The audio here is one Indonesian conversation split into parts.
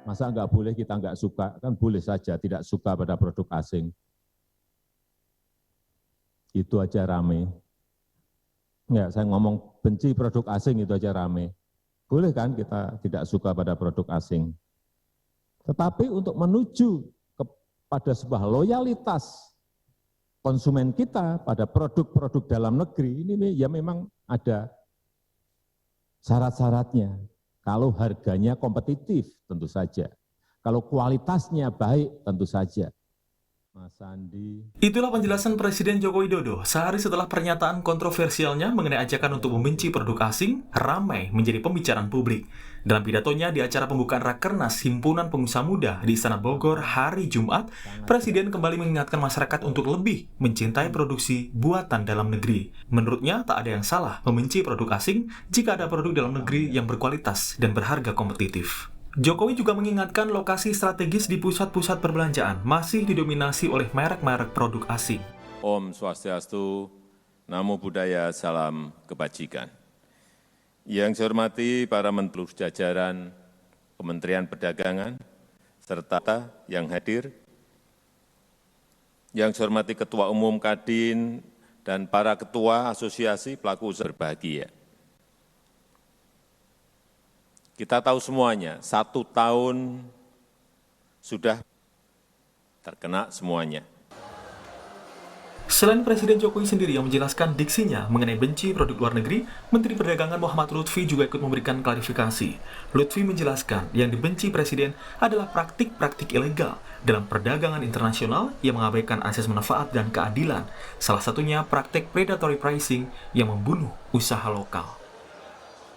Masa nggak boleh kita nggak suka? Kan boleh saja tidak suka pada produk asing. Itu aja rame. Ya, saya ngomong benci produk asing itu aja rame. Boleh kan kita tidak suka pada produk asing. Tetapi untuk menuju kepada sebuah loyalitas konsumen kita pada produk-produk dalam negeri, ini ya memang ada syarat-syaratnya. Kalau harganya kompetitif, tentu saja. Kalau kualitasnya baik, tentu saja. Mas Sandi. Itulah penjelasan Presiden Joko Widodo sehari setelah pernyataan kontroversialnya mengenai ajakan untuk membenci produk asing ramai menjadi pembicaraan publik. Dalam pidatonya di acara pembukaan Rakernas Himpunan Pengusaha Muda di Istana Bogor hari Jumat, Presiden kembali mengingatkan masyarakat untuk lebih mencintai produksi buatan dalam negeri. Menurutnya, tak ada yang salah membenci produk asing jika ada produk dalam negeri yang berkualitas dan berharga kompetitif. Jokowi juga mengingatkan lokasi strategis di pusat-pusat perbelanjaan masih didominasi oleh merek-merek produk asing. Om Swastiastu, Namo Buddhaya, Salam Kebajikan. Yang saya hormati para menteri jajaran Kementerian Perdagangan, serta yang hadir. Yang saya hormati Ketua Umum Kadin dan para ketua asosiasi pelaku usaha berbahagia. Kita tahu semuanya, 1 tahun sudah terkena semuanya. Selain Presiden Jokowi sendiri yang menjelaskan diksinya mengenai benci produk luar negeri, Menteri Perdagangan Muhammad Lutfi juga ikut memberikan klarifikasi. Lutfi menjelaskan yang dibenci Presiden adalah praktik-praktik ilegal dalam perdagangan internasional yang mengabaikan asas manfaat dan keadilan. Salah satunya praktik predatory pricing yang membunuh usaha lokal.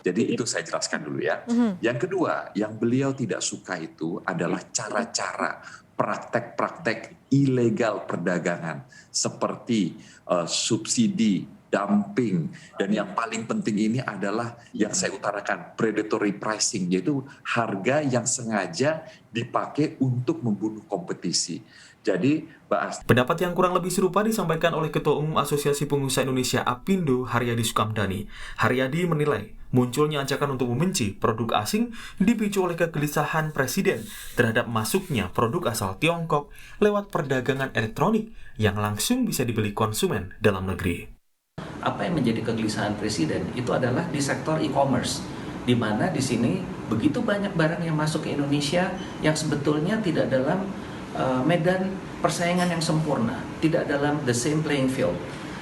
Jadi itu saya jelaskan dulu ya. Yang kedua, yang beliau tidak suka itu adalah cara-cara praktek-praktek ilegal perdagangan seperti subsidi, dumping, dan yang paling penting ini adalah yang saya utarakan predatory pricing, yaitu harga yang sengaja dipakai untuk membunuh kompetisi. Jadi, pendapat yang kurang lebih serupa disampaikan oleh Ketua Umum Asosiasi Pengusaha Indonesia APindo, Haryadi Sukamdhani. Haryadi menilai munculnya ajakan untuk membenci produk asing dipicu oleh kegelisahan Presiden terhadap masuknya produk asal Tiongkok lewat perdagangan elektronik yang langsung bisa dibeli konsumen dalam negeri. Apa yang menjadi kegelisahan Presiden itu adalah di sektor e-commerce, di mana di sini begitu banyak barang yang masuk ke Indonesia yang sebetulnya tidak dalam medan persaingan yang sempurna, tidak dalam the same playing field.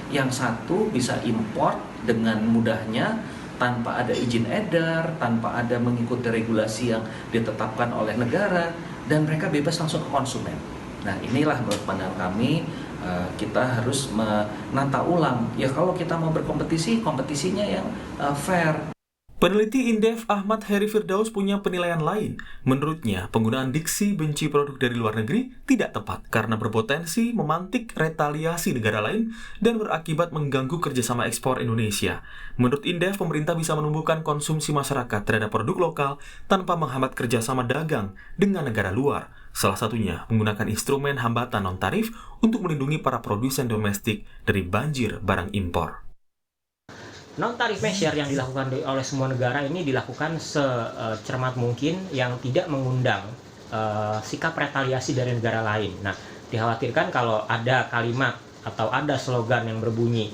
Yang satu bisa import dengan mudahnya tanpa ada izin edar, tanpa ada mengikuti regulasi yang ditetapkan oleh negara, dan mereka bebas langsung ke konsumen. Nah, inilah menurut pandangan kami, kita harus menata ulang. Ya kalau kita mau berkompetisi, kompetisinya yang fair. Peneliti Indef Ahmad Heri Firdaus punya penilaian lain. Menurutnya, penggunaan diksi benci produk dari luar negeri tidak tepat karena berpotensi memantik retaliasi negara lain dan berakibat mengganggu kerjasama ekspor Indonesia. Menurut Indef, pemerintah bisa menumbuhkan konsumsi masyarakat terhadap produk lokal tanpa menghambat kerjasama dagang dengan negara luar. Salah satunya menggunakan instrumen hambatan non-tarif untuk melindungi para produsen domestik dari banjir barang impor. Non-tarif measure yang dilakukan oleh semua negara ini dilakukan secermat mungkin yang tidak mengundang sikap retaliasi dari negara lain. Nah, dikhawatirkan kalau ada kalimat atau ada slogan yang berbunyi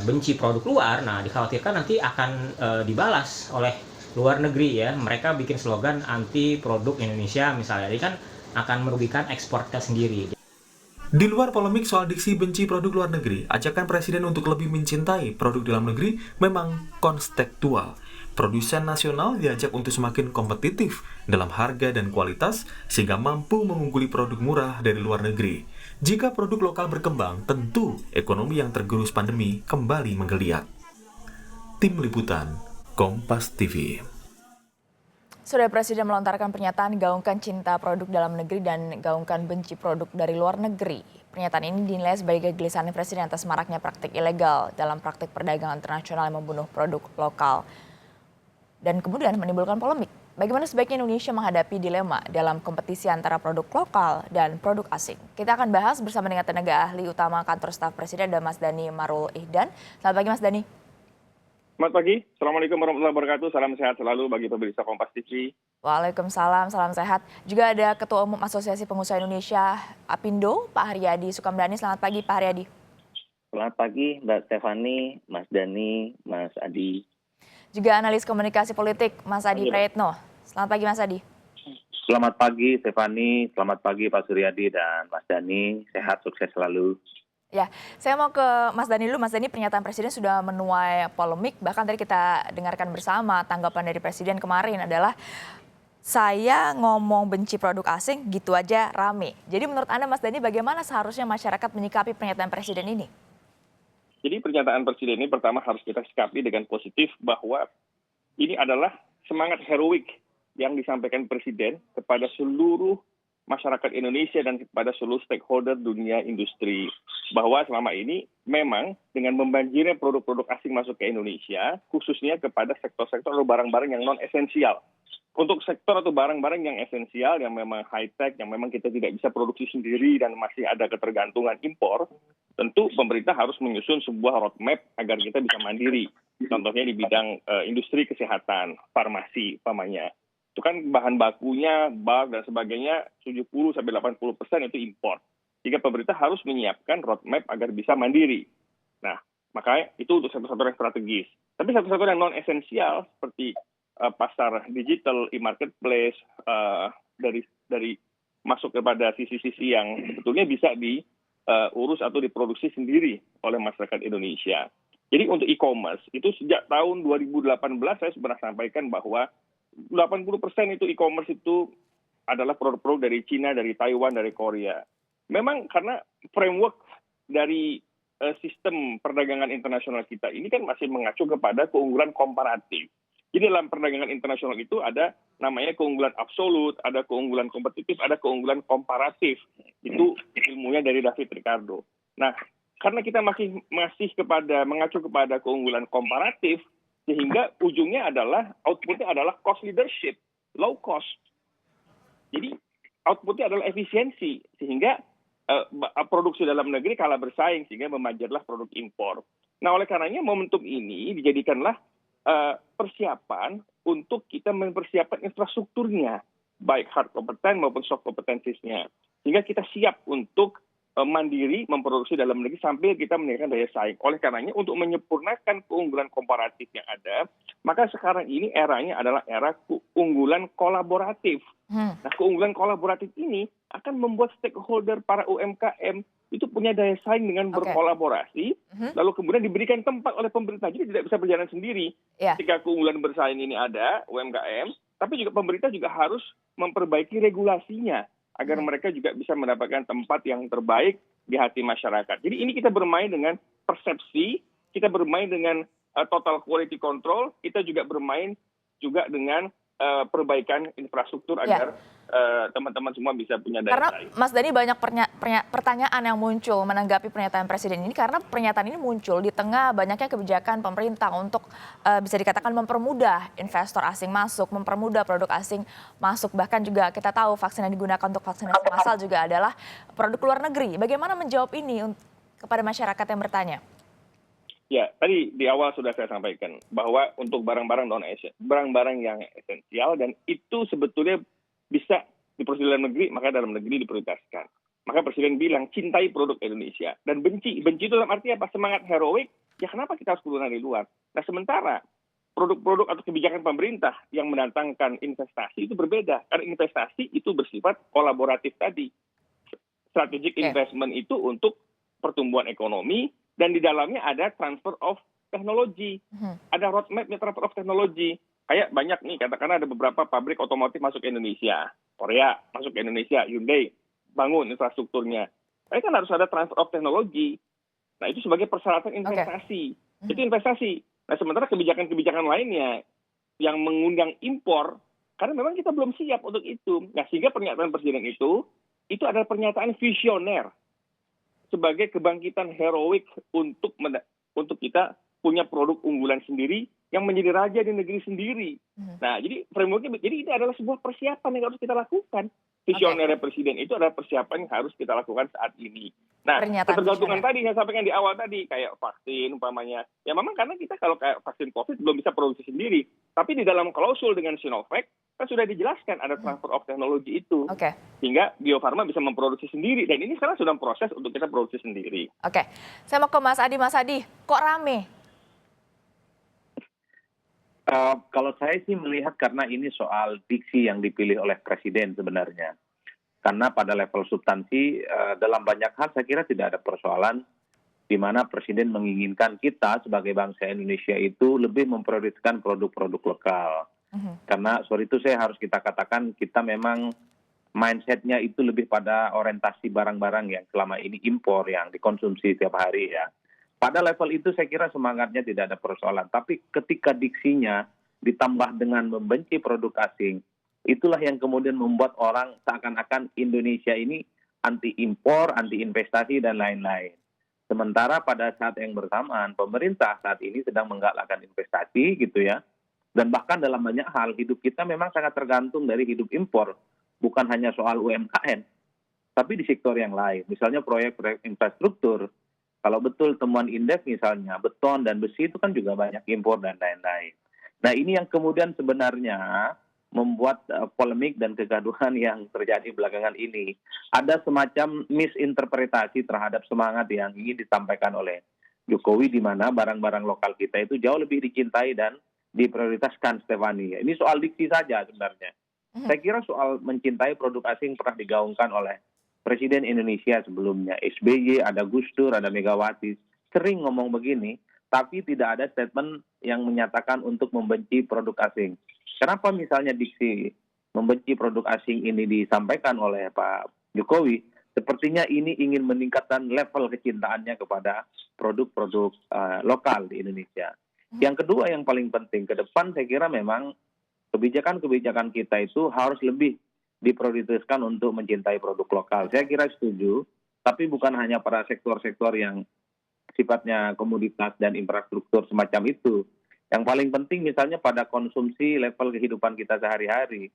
benci produk luar, nah dikhawatirkan nanti akan dibalas oleh luar negeri ya. Mereka bikin slogan anti produk Indonesia misalnya, jadi kan akan merugikan ekspornya sendiri. Di luar polemik soal diksi benci produk luar negeri, ajakan Presiden untuk lebih mencintai produk dalam negeri memang konstekstual. Produsen nasional diajak untuk semakin kompetitif dalam harga dan kualitas sehingga mampu mengungguli produk murah dari luar negeri. Jika produk lokal berkembang, tentu ekonomi yang tergerus pandemi kembali menggeliat. Tim Liputan, Kompas TV. Saudara Presiden melontarkan pernyataan gaungkan cinta produk dalam negeri dan gaungkan benci produk dari luar negeri. Pernyataan ini dinilai sebagai kegelisahan Presiden atas maraknya praktik ilegal dalam praktik perdagangan internasional yang membunuh produk lokal dan kemudian menimbulkan polemik. Bagaimana sebaiknya Indonesia menghadapi dilema dalam kompetisi antara produk lokal dan produk asing? Kita akan bahas bersama dengan tenaga ahli utama Kantor Staf Presiden dan Mas Dhani Marul Ihdan. Selamat pagi Mas Dhani. Selamat pagi, Assalamualaikum warahmatullahi wabarakatuh. Salam sehat selalu bagi pemirsa Kompas TV. Waalaikumsalam, salam sehat. Juga ada Ketua Umum Asosiasi Pengusaha Indonesia, Apindo, Pak Haryadi Sukamdhani. Selamat pagi, Pak Haryadi. Selamat pagi, Mbak Stefani, Mas Dani, Mas Adi. Juga analis komunikasi politik, Mas Adi Prayitno. Selamat pagi, Mas Adi. Selamat pagi, Stefani. Selamat pagi, Pak Suryadi dan Mas Dani. Sehat, sukses selalu. Ya, saya mau ke Mas Dani dulu. Mas Dani, pernyataan Presiden sudah menuai polemik. Bahkan tadi kita dengarkan bersama tanggapan dari Presiden kemarin adalah saya ngomong benci produk asing, gitu aja rame. Jadi menurut Anda, Mas Dani, bagaimana seharusnya masyarakat menyikapi pernyataan Presiden ini? Jadi pernyataan Presiden ini pertama harus kita sikapi dengan positif bahwa ini adalah semangat heroik yang disampaikan Presiden kepada seluruh masyarakat Indonesia dan kepada seluruh stakeholder dunia industri. Bahwa selama ini memang dengan membanjirnya produk-produk asing masuk ke Indonesia, khususnya kepada sektor-sektor atau barang-barang yang non-esensial. Untuk sektor atau barang-barang yang esensial, yang memang high-tech, yang memang kita tidak bisa produksi sendiri dan masih ada ketergantungan impor, tentu pemerintah harus menyusun sebuah roadmap agar kita bisa mandiri. Contohnya di bidang industri kesehatan, farmasi, umpamanya. Itu kan bahan bakunya, bulk dan sebagainya 70-80% itu impor. Sehingga pemerintah harus menyiapkan roadmap agar bisa mandiri. Nah, makanya itu untuk sektor-sektor yang strategis. Tapi sektor-sektor yang non-esensial seperti pasar digital, e-marketplace, dari masuk kepada sisi-sisi yang sebetulnya bisa diurus atau diproduksi sendiri oleh masyarakat Indonesia. Jadi untuk e-commerce, itu sejak tahun 2018 saya sudah sampaikan bahwa 80% itu e-commerce itu adalah produk-produk dari Cina, dari Taiwan, dari Korea. Memang karena framework dari sistem perdagangan internasional kita ini kan masih mengacu kepada keunggulan komparatif. Jadi dalam perdagangan internasional itu ada namanya keunggulan absolut, ada keunggulan kompetitif, ada keunggulan komparatif. Itu ilmunya dari David Ricardo. Nah, karena kita masih mengacu kepada keunggulan komparatif, sehingga ujungnya adalah outputnya adalah cost leadership, low cost. Jadi outputnya adalah efisiensi, sehingga produksi dalam negeri kalah bersaing, sehingga memanjatlah produk impor. Nah, oleh karenanya momentum ini dijadikanlah persiapan untuk kita mempersiapkan infrastrukturnya, baik hard kompeten maupun soft kompetensinya. Sehingga kita siap untuk mandiri memproduksi dalam negeri sambil kita meningkatkan daya saing. Oleh karenanya untuk menyempurnakan keunggulan komparatif yang ada, maka sekarang ini eranya adalah era keunggulan kolaboratif. Nah, keunggulan kolaboratif ini akan membuat stakeholder para UMKM itu punya daya saing dengan berkolaborasi, lalu kemudian diberikan tempat oleh pemerintah. Jadi tidak bisa berjalan sendiri. Ketika keunggulan bersaing ini ada, UMKM, tapi juga pemerintah juga harus memperbaiki regulasinya agar mereka juga bisa mendapatkan tempat yang terbaik di hati masyarakat. Jadi ini kita bermain dengan persepsi, kita bermain dengan total quality control, kita juga bermain juga dengan perbaikan infrastruktur agar teman-teman semua bisa punya daya Karena saing. Mas Dani banyak pertanyaan yang muncul menanggapi pernyataan Presiden ini karena pernyataan ini muncul di tengah banyaknya kebijakan pemerintah untuk bisa dikatakan mempermudah investor asing masuk, mempermudah produk asing masuk. Bahkan juga kita tahu vaksin yang digunakan untuk vaksinasi massal juga adalah produk luar negeri. Bagaimana menjawab ini kepada masyarakat yang bertanya? Ya, tadi di awal sudah saya sampaikan bahwa untuk barang-barang barang-barang yang esensial dan itu sebetulnya bisa diproduksi dalam negeri, maka dalam negeri diprioritaskan. Maka Presiden bilang cintai produk Indonesia dan benci itu dalam arti apa? Semangat heroik. Ya kenapa kita harus keluar dari luar? Nah, sementara produk-produk atau kebijakan pemerintah yang mendatangkan investasi itu berbeda. Karena investasi itu bersifat kolaboratif tadi. Strategic investment itu untuk pertumbuhan ekonomi. Dan di dalamnya ada transfer of technology, ada roadmap transfer of technology. Kayak banyak nih, katakanlah ada beberapa pabrik otomotif masuk ke Indonesia, Korea masuk ke Indonesia, Hyundai bangun infrastrukturnya. Tapi kan harus ada transfer of technology. Nah itu sebagai persyaratan investasi. Itu investasi. Nah sementara kebijakan-kebijakan lainnya yang mengundang impor, karena memang kita belum siap untuk itu. Nah sehingga pernyataan Presiden itu adalah pernyataan visioner. Sebagai kebangkitan heroik untuk kita punya produk unggulan sendiri yang menjadi raja di negeri sendiri. Nah, jadi frameworknya, jadi ini adalah sebuah persiapan yang harus kita lakukan. visioner presiden itu adalah persiapan yang harus kita lakukan saat ini. Nah, Pernyataan ketergantungan visioner. tadi yang saya sampaikan di awal tadi, kayak vaksin umpamanya, ya memang karena kita kalau kayak vaksin COVID belum bisa produksi sendiri, tapi di dalam klausul dengan Sinovac kan sudah dijelaskan ada transfer of teknologi itu, Oke, sehingga Bio Farma bisa memproduksi sendiri, dan ini sekarang sudah proses untuk kita produksi sendiri. oke. Saya mau ke Mas Adi. Mas Adi, kok rame? Kalau saya sih melihat karena ini soal diksi yang dipilih oleh Presiden sebenarnya. Karena pada level substansi, dalam banyak hal saya kira tidak ada persoalan di mana Presiden menginginkan kita sebagai bangsa Indonesia itu lebih memprioritaskan produk-produk lokal. Karena sorry itu saya harus kita katakan kita memang mindset-nya itu lebih pada orientasi barang-barang yang selama ini impor yang dikonsumsi tiap hari ya. Pada level itu saya kira semangatnya tidak ada persoalan. Tapi ketika diksinya ditambah dengan membenci produk asing, itulah yang kemudian membuat orang seakan-akan Indonesia ini anti impor, anti investasi, dan lain-lain. Sementara pada saat yang bersamaan, pemerintah saat ini sedang menggalakkan investasi gitu ya. Dan bahkan dalam banyak hal, hidup kita memang sangat tergantung dari hidup impor. Bukan hanya soal UMKM, tapi di sektor yang lain. Misalnya proyek-proyek infrastruktur. Kalau betul temuan indeks misalnya, beton dan besi itu kan juga banyak impor dan lain-lain. Nah ini yang kemudian sebenarnya membuat polemik dan kegaduhan yang terjadi belakangan ini. Ada semacam misinterpretasi terhadap semangat yang ingin disampaikan oleh Jokowi di mana barang-barang lokal kita itu jauh lebih dicintai dan diprioritaskan, Stefani. Ini soal diksi saja sebenarnya. Saya kira soal mencintai produk asing pernah digaungkan oleh Presiden Indonesia sebelumnya, SBY, ada Gus Dur, ada Megawati, sering ngomong begini, tapi tidak ada statement yang menyatakan untuk membenci produk asing. Kenapa misalnya diksi membenci produk asing ini disampaikan oleh Pak Jokowi? Sepertinya ini ingin meningkatkan level kecintaannya kepada produk-produk lokal di Indonesia. Yang kedua yang paling penting, ke depan saya kira memang kebijakan-kebijakan kita itu harus lebih diprioritaskan untuk mencintai produk lokal. Saya kira setuju, tapi bukan hanya pada sektor-sektor yang sifatnya komoditas dan infrastruktur semacam itu. Yang paling penting misalnya pada konsumsi level kehidupan kita sehari-hari.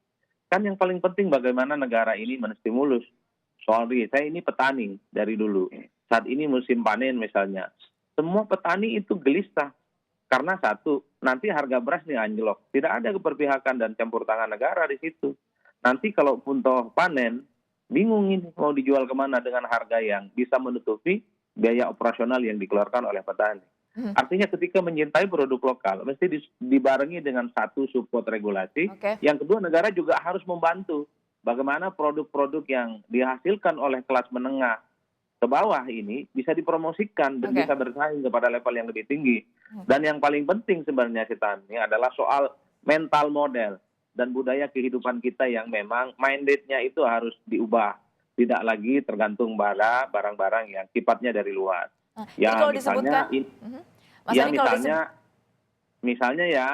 Kan yang paling penting bagaimana negara ini menstimulus. Sorry, saya ini petani dari dulu. Saat ini musim panen misalnya. Semua petani itu gelisah. Karena satu, nanti harga beras nih anjlok. Tidak ada keberpihakan dan campur tangan negara di situ. Nanti kalau pun toh panen, bingung ini mau dijual kemana dengan harga yang bisa menutupi biaya operasional yang dikeluarkan oleh petani. Artinya ketika mencintai produk lokal, mesti dibarengi dengan satu support regulasi. Yang kedua, negara juga harus membantu bagaimana produk-produk yang dihasilkan oleh kelas menengah ke bawah ini bisa dipromosikan dan bisa bersaing kepada level yang lebih tinggi. Dan yang paling penting sebenarnya ini adalah soal mental model dan budaya kehidupan kita yang memang minded-nya itu harus diubah. Tidak lagi tergantung pada barang-barang yang sifatnya dari luar. Ya kalau misalnya, misalnya ya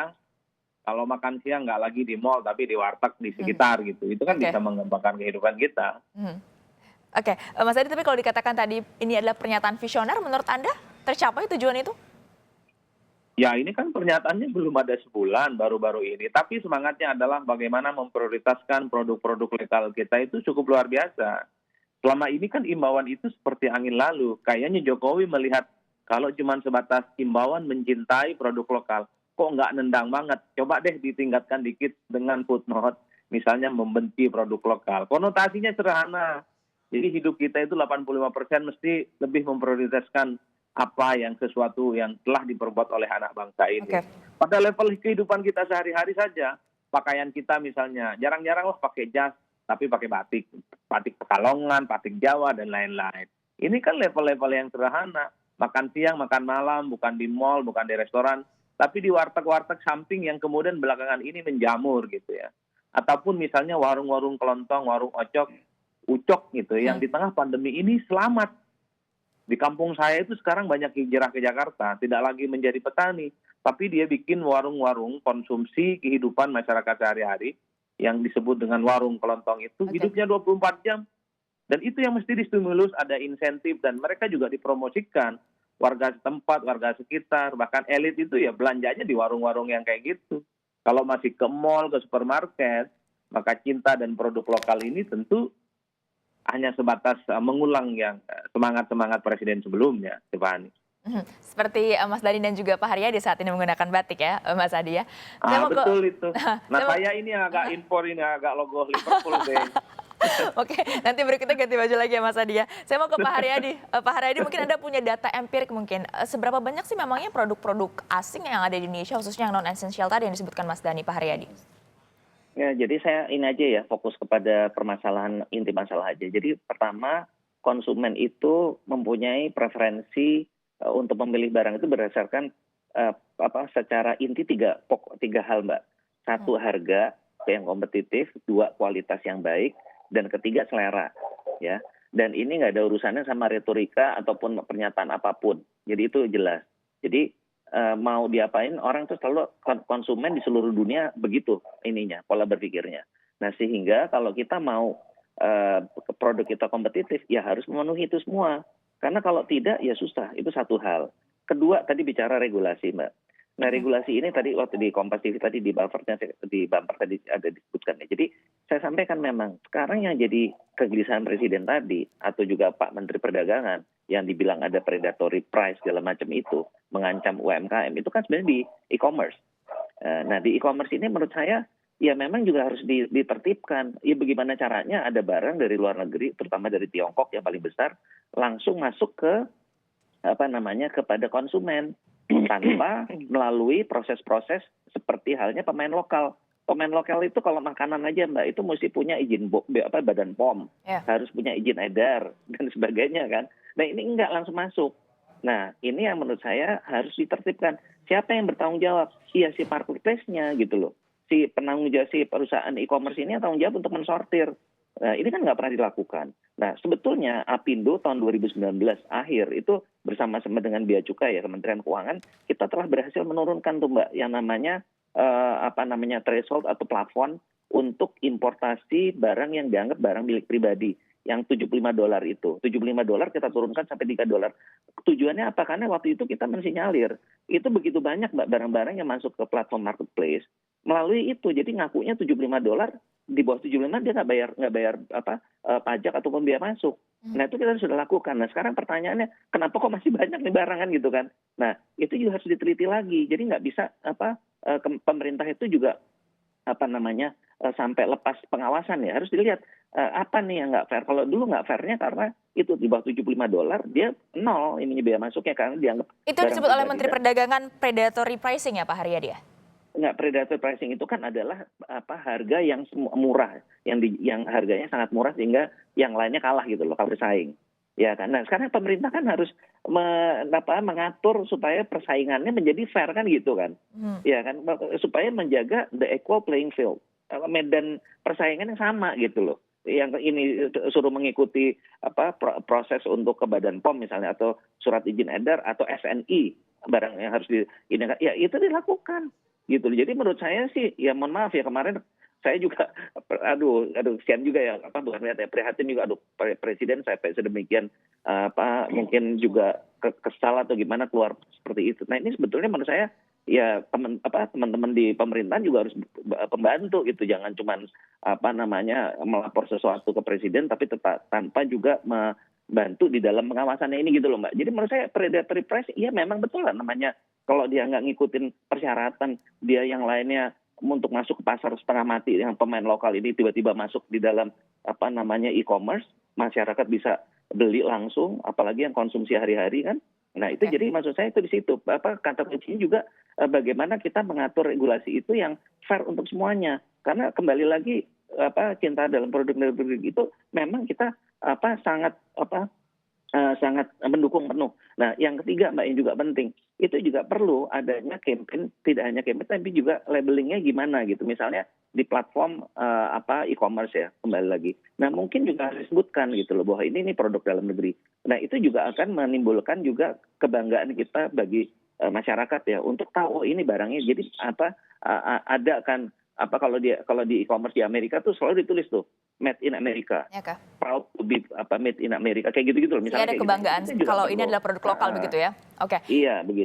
kalau makan siang nggak lagi di mall tapi di warteg di sekitar gitu. Itu kan bisa mengembangkan kehidupan kita. Oke, Mas Adi, tapi kalau dikatakan tadi ini adalah pernyataan visioner, menurut Anda tercapai tujuan itu? Ya ini kan pernyataannya belum ada sebulan baru-baru ini. Tapi semangatnya adalah bagaimana memprioritaskan produk-produk lokal kita itu cukup luar biasa. Selama ini kan imbauan itu seperti angin lalu. Kayaknya Jokowi melihat kalau cuma sebatas imbauan mencintai produk lokal, kok nggak nendang banget. Coba deh ditingkatkan dikit dengan footnote, misalnya membenci produk lokal. Konotasinya sederhana. Jadi hidup kita itu 85% mesti lebih memprioritaskan apa yang sesuatu yang telah diperbuat oleh anak bangsa ini. Pada level kehidupan kita sehari-hari saja, pakaian kita misalnya, jarang-jarang lah pakai jas, tapi pakai batik. Batik Pekalongan, batik Jawa, dan lain-lain. Ini kan level-level yang sederhana. Makan siang, makan malam, bukan di mall, bukan di restoran, tapi di warteg-warteg samping yang kemudian belakangan ini menjamur gitu ya. Ataupun misalnya warung-warung kelontong, warung ucok gitu, yang di tengah pandemi ini selamat. Di kampung saya itu sekarang banyak hijrah ke Jakarta, tidak lagi menjadi petani, tapi dia bikin warung-warung konsumsi kehidupan masyarakat sehari-hari yang disebut dengan warung kelontong itu hidupnya 24 jam. Dan itu yang mesti distimulus, ada insentif dan mereka juga dipromosikan. Warga setempat, warga sekitar, bahkan elit itu ya belanjanya di warung-warung yang kayak gitu. Kalau masih ke mall, ke supermarket, Maka cinta dan produk lokal ini tentu hanya sebatas mengulang yang semangat-semangat Presiden sebelumnya, Tiffany. Seperti Mas Dhani dan juga Pak Haryadi saat ini menggunakan batik ya, Mas Adi ya. Betul itu. Nah, saya ini yang agak impor ini, agak logo Liverpool deh. Oke, nanti berikutnya ganti baju lagi ya Mas Adi ya. Saya mau ke Pak Haryadi. Pak Haryadi, mungkin Anda punya data empirik mungkin. Seberapa banyak sih memangnya produk-produk asing yang ada di Indonesia, khususnya yang non-esensial tadi yang disebutkan Mas Dhani, Pak Haryadi? Ya, jadi saya ini aja ya, fokus kepada permasalahan inti masalah aja. Jadi pertama, konsumen itu mempunyai preferensi untuk memilih barang itu berdasarkan secara inti tiga hal, Mbak. Satu, harga yang kompetitif, dua, kualitas yang baik, dan ketiga, selera, ya. Dan ini nggak ada urusannya sama retorika ataupun pernyataan apapun. Jadi itu jelas. Jadi mau diapain, orang tuh selalu konsumen di seluruh dunia begitu ininya, pola berpikirnya. Nah, sehingga kalau kita mau produk kita kompetitif, ya harus memenuhi itu semua. Karena kalau tidak, ya susah. Itu satu hal. Kedua, tadi bicara regulasi, Mbak. Nah, regulasi ini tadi waktu di Kompas TV tadi di bumper tadi ada disebutkan ya. Jadi saya sampaikan memang sekarang yang jadi kegelisahan Presiden tadi atau juga Pak Menteri Perdagangan yang dibilang ada predatory price segala macam itu mengancam UMKM itu kan sebenarnya di e-commerce. Nah, di e-commerce ini menurut saya ya memang juga harus ditertibkan. Ya bagaimana caranya ada barang dari luar negeri terutama dari Tiongkok yang paling besar langsung masuk ke kepada konsumen tanpa melalui proses-proses seperti halnya pemain lokal. Pemain lokal itu kalau makanan aja Mbak itu mesti punya izin Badan POM, harus punya izin edar dan sebagainya kan. Nah ini enggak langsung masuk. Nah ini yang menurut saya harus ditertibkan. Siapa yang bertanggung jawab? Iya si marketplace-nya gitu loh. Si penanggung jawab si perusahaan e-commerce ini tanggung jawab untuk mensortir. Nah ini kan nggak pernah dilakukan. Nah sebetulnya Apindo tahun 2019 akhir itu bersama-sama dengan Bea Cukai ya Kementerian Keuangan kita telah berhasil menurunkan tuh Mbak yang namanya threshold atau plafon untuk importasi barang yang dianggap barang milik pribadi yang $75 itu. $75 kita turunkan sampai $3. Tujuannya apa? Karena waktu itu kita mensinyalir itu begitu banyak Mbak barang-barang yang masuk ke platform marketplace melalui itu. Jadi ngakunya $75 di bawah 75 dia nggak bayar pajak ataupun biaya masuk. Nah itu kita sudah lakukan. Nah sekarang pertanyaannya kenapa kok masih banyak nih barangan gitu kan? Nah itu juga harus diteliti lagi. Jadi nggak bisa pemerintah itu juga sampai lepas pengawasan ya harus dilihat apa nih yang nggak fair. Kalau dulu nggak fairnya karena itu di bawah $75 dia nol ini biaya masuknya karena dianggap itu disebut oleh Menteri Perdagangan predatory pricing ya Pak Haryadi ya? Nggak, predatory pricing itu kan adalah harga yang murah, yang harganya sangat murah sehingga yang lainnya kalah gitu loh kalau bersaing. Ya kan. Nah, sekarang pemerintah kan harus mengatur supaya persaingannya menjadi fair kan gitu kan. Ya kan supaya menjaga the equal playing field. Medan persaingan yang sama gitu loh. Yang ini suruh mengikuti proses untuk ke Badan POM misalnya atau surat izin edar atau SNI barang yang harus ya itu dilakukan. Gitu. Jadi menurut saya sih ya mohon maaf ya kemarin saya juga kesian juga ya bukan lihat ya prihatin juga Presiden saya sedemikian mungkin juga kesal atau gimana keluar seperti itu. Nah ini sebetulnya menurut saya ya teman-teman di pemerintahan juga harus pembantu gitu, jangan cuman melapor sesuatu ke Presiden tapi tanpa juga membantu di dalam pengawasannya ini gitu loh Mbak. Jadi menurut saya predatory price ya memang betul lah namanya. Kalau dia nggak ngikutin persyaratan, dia yang lainnya untuk masuk ke pasar setengah mati yang pemain lokal ini tiba-tiba masuk di dalam e-commerce, masyarakat bisa beli langsung, apalagi yang konsumsi hari-hari kan. Nah itu jadi maksud saya itu di situ. Kata kuncinya juga bagaimana kita mengatur regulasi itu yang fair untuk semuanya. Karena kembali lagi cinta dalam produk itu memang kita sangat mendukung penuh. Nah, yang ketiga Mbak yang juga penting, itu juga perlu adanya campaign, tidak hanya campaign tapi juga labelingnya gimana gitu. Misalnya di platform e-commerce ya, kembali lagi. Nah, mungkin juga harus disebutkan gitu loh bahwa ini produk dalam negeri. Nah, itu juga akan menimbulkan juga kebanggaan kita bagi masyarakat ya untuk tahu ini barangnya. Jadi ada kan kalau di e-commerce di Amerika tuh selalu ditulis tuh made in America, proud to be made in America kayak gitu loh misalnya. Ada kebanggaan gitu. kalau ini adalah produk lokal begitu ya. Oke. Iya begitu.